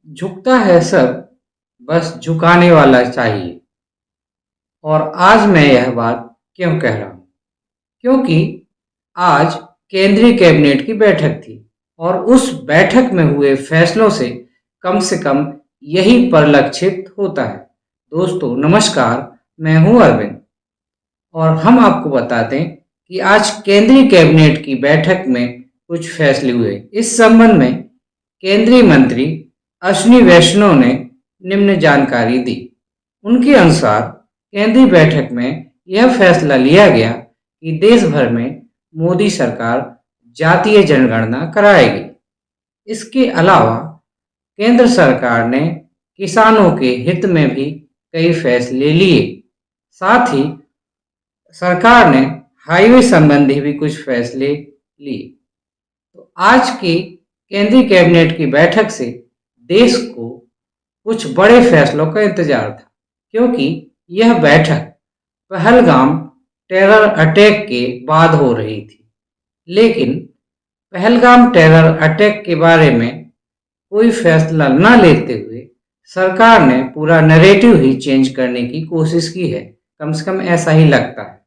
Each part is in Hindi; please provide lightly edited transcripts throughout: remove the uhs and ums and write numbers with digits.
झुकता है सब, बस झुकाने वाला चाहिए। और आज मैं यह बात क्यों कह रहा हूँ? क्योंकि आज केंद्रीय कैबिनेट की बैठक थी और उस बैठक में हुए फैसलों से कम यही परिलक्षित होता है। दोस्तों नमस्कार, मैं हूँ अरविंद और हम आपको बता दें कि आज केंद्रीय कैबिनेट की बैठक में कुछ फैसले हुए। इस संबंध में केंद्रीय मंत्री अश्विनी वैष्णव ने निम्न जानकारी दी। उनके अनुसार केंद्रीय बैठक में यह फैसला लिया गया कि देश भर में मोदी सरकार जातीय जनगणना कराएगी। इसके अलावा केंद्र सरकार ने किसानों के हित में भी कई फैसले लिए। साथ ही सरकार ने हाईवे संबंधी भी कुछ फैसले लिए। तो आज की केंद्रीय कैबिनेट की बैठक से देश को कुछ बड़े फैसलों का इंतजार था, क्योंकि यह बैठक पहलगाम टेरर अटैक के बाद हो रही थी। लेकिन पहलगाम टेरर अटैक के बारे में कोई फैसला न लेते हुए सरकार ने पूरा नैरेटिव ही चेंज करने की कोशिश की है। कम से कम ऐसा ही लगता है।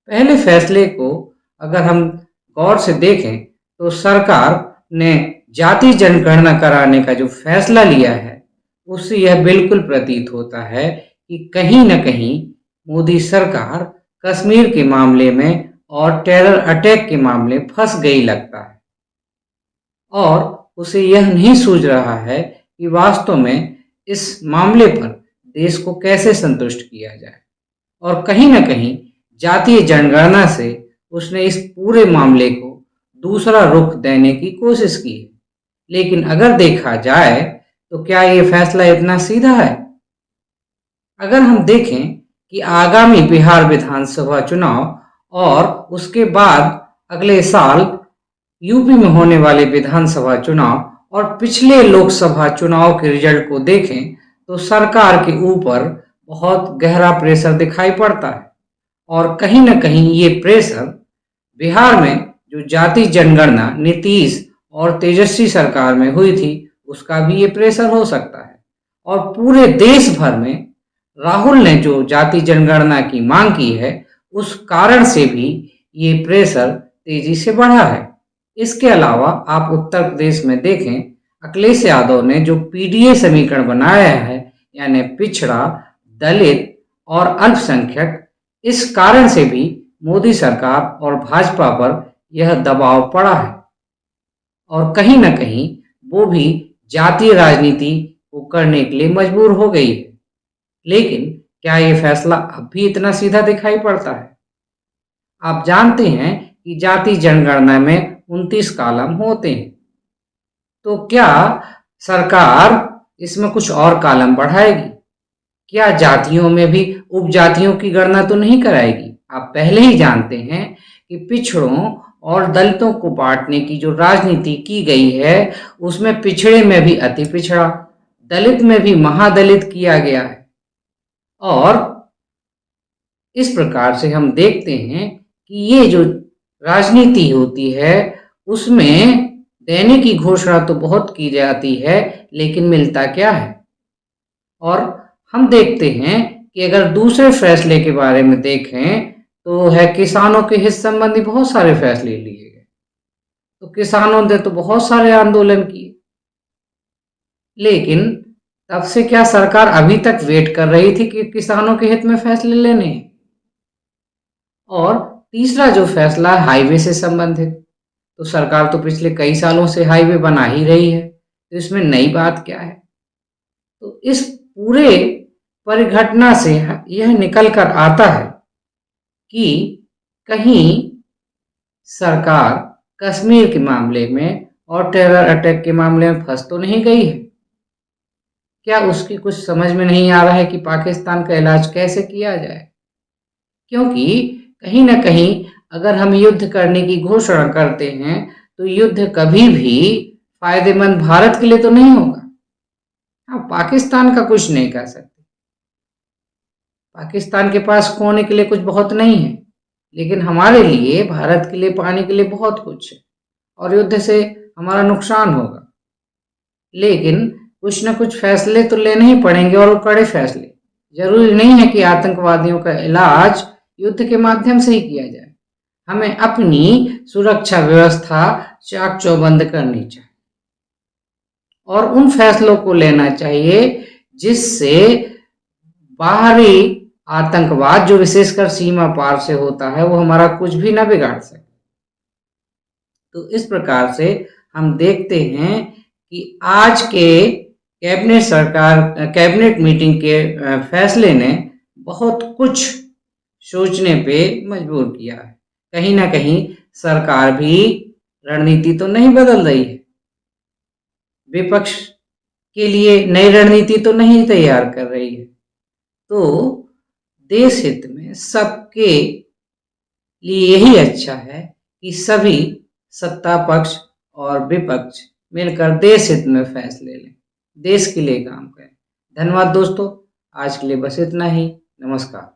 पहले फैसले को अगर हम गौर से देखें तो सरकार ने जाति जनगणना कराने का जो फैसला लिया है उससे यह बिल्कुल प्रतीत होता है कि कहीं न कहीं मोदी सरकार कश्मीर के मामले में और टेरर अटैक के मामले फंस गई लगता है और उसे यह नहीं सूझ रहा है कि वास्तव में इस मामले पर देश को कैसे संतुष्ट किया जाए। और कहीं न कहीं जातीय जनगणना से उसने इस पूरे मामले को दूसरा रुख देने की कोशिश की है। लेकिन अगर देखा जाए तो क्या ये फैसला इतना सीधा है? अगर हम देखें कि आगामी बिहार विधानसभा चुनाव और उसके बाद अगले साल यूपी में होने वाले विधानसभा चुनाव और पिछले लोकसभा चुनाव के रिजल्ट को देखें तो सरकार के ऊपर बहुत गहरा प्रेशर दिखाई पड़ता है और कहीं न कहीं ये प्रेशर बिहार में जो जाति जनगणना नीतीश और तेजस्वी सरकार में हुई थी उसका भी ये प्रेशर हो सकता है। और पूरे देश भर में राहुल ने जो जाति जनगणना की मांग की है उस कारण से भी ये प्रेशर तेजी से बढ़ा है। इसके अलावा आप उत्तर प्रदेश में देखें, अखिलेश यादव ने जो पीडीए समीकरण बनाया है यानी पिछड़ा, दलित और अल्पसंख्यक, इस कारण से भी मोदी सरकार और भाजपा पर यह दबाव पड़ा है और कहीं न कहीं वो भी जातीय राजनीति को करने के लिए मजबूर हो गई है। लेकिन क्या ये फैसला अब भी इतना सीधा दिखाई पड़ता है? आप जानते हैं कि जाति जनगणना में 29 कॉलम होते हैं, तो क्या सरकार इसमें कुछ और कॉलम बढ़ाएगी? क्या जातियों में भी उपजातियों की गणना तो नहीं कराएगी? आप पहले ही जानते हैं कि पिछड़ों और दलितों को बांटने की जो राजनीति की गई है उसमें पिछड़े में भी अति पिछड़ा, दलित में भी महादलित किया गया है। और इस प्रकार से हम देखते हैं कि ये जो राजनीति होती है उसमें देने की घोषणा तो बहुत की जाती है लेकिन मिलता क्या है? और हम देखते हैं कि अगर दूसरे फैसले के बारे में देखें तो है किसानों के हित संबंधी बहुत सारे फैसले लिए गए। तो किसानों ने तो बहुत सारे आंदोलन किए, लेकिन तब से क्या सरकार अभी तक वेट कर रही थी कि किसानों के हित में फैसले लेने हैं? और तीसरा जो फैसला है हाईवे से संबंधित, तो सरकार तो पिछले कई सालों से हाईवे बना ही रही है, तो इसमें नई बात क्या है? तो इस पूरे परिघटना से यह निकल कर आता है कि कहीं सरकार कश्मीर के मामले में और टेरर अटैक के मामले में फंस तो नहीं गई है? क्या उसकी कुछ समझ में नहीं आ रहा है कि पाकिस्तान का इलाज कैसे किया जाए? क्योंकि कहीं न कहीं अगर हम युद्ध करने की घोषणा करते हैं तो युद्ध कभी भी फायदेमंद भारत के लिए तो नहीं होगा। हाँ, पाकिस्तान का कुछ नहीं कर सकते। पाकिस्तान के पास खोने के लिए कुछ बहुत नहीं है, लेकिन हमारे लिए, भारत के लिए पाने के लिए बहुत कुछ है और युद्ध से हमारा नुकसान होगा। लेकिन कुछ न कुछ फैसले तो लेने ही पड़ेंगे, और वो कड़े फैसले। जरूरी नहीं है कि आतंकवादियों का इलाज युद्ध के माध्यम से ही किया जाए। हमें अपनी सुरक्षा व्यवस्था चाक चौबंद करनी चाहिए और उन फैसलों को लेना चाहिए जिससे बाहरी आतंकवाद, जो विशेषकर सीमा पार से होता है, वो हमारा कुछ भी ना बिगाड़ सके। तो इस प्रकार से हम देखते हैं कि आज के कैबिनेट मीटिंग के फैसले ने बहुत कुछ सोचने पे मजबूर किया है। कहीं ना कहीं सरकार भी रणनीति तो नहीं बदल रही है, विपक्ष के लिए नई रणनीति तो नहीं तैयार कर रही है। तो देश हित में सबके लिए यही अच्छा है कि सभी सत्ता पक्ष और विपक्ष मिलकर देश हित में फैसले लें, देश के लिए काम करें। धन्यवाद दोस्तों, आज के लिए बस इतना ही। नमस्कार।